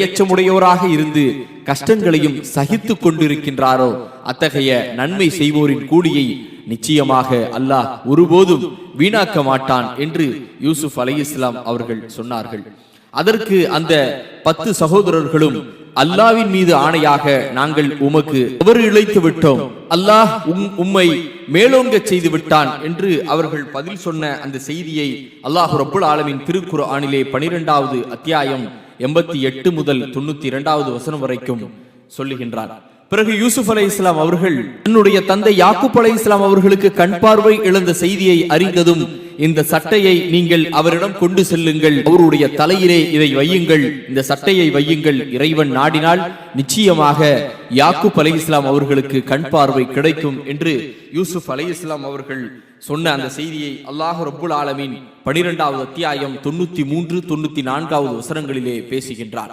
எச்சமுடையோராக இருந்து கஷ்டங்களையும் சகித்து கொண்டிருக்கின்றாரோ அத்தகைய நன்மை செய்வோரின் கூலியை நிச்சயமாக அல்லாஹ் ஒருபோதும் வீணாக்க மாட்டான் என்று யூசுப் அலைஹிஸ்ஸலாம் அவர்கள் சொன்னார்கள். அதற்கு அந்த 10 சகோதரர்களும், அல்லாவின் மீது ஆணையாக நாங்கள் உமக்கு தவறு இழைத்து விட்டோம், அல்லாஹ் உம்மை மேலோங்க செய்து விட்டான் என்று அவர்கள் பதில் சொன்ன அந்த செய்தியை அல்லாஹ் ரப்புல் ஆலமீன் திருக்குர்ஆனிலே 12வது அத்தியாயம் 88 முதல் 92வது வசனம் வரைக்கும் சொல்லுகின்றார். பிறகு யூசுப் அலைஹிஸ்ஸலாம் அவர்கள் தன்னுடைய தந்தை யாக்கூப் அலைஹிஸ்ஸலாம் அவர்களுக்கு கண் பார்வை இழந்த செய்தியை அறிந்ததும், இந்த சட்டையை நீங்கள் அவரிடம் கொண்டு செல்லுங்கள், அவருடைய தலையிலே இதை வையுங்கள், இந்த சட்டையை வையுங்கள், இறைவன் நாடினால் நிச்சயமாக யாக்கூப் அலைஹிஸ்ஸலாம் அவர்களுக்கு கண் பார்வை கிடைக்கும் என்று யூசுப் அலைஹிஸ்ஸலாம் அவர்கள் சொன்ன அந்த செய்தியை அல்லாஹ் ரப்புல் ஆலமீன் 12வது அத்தியாயம் 93, 94வது வசனங்களிலே பேசுகின்றார்.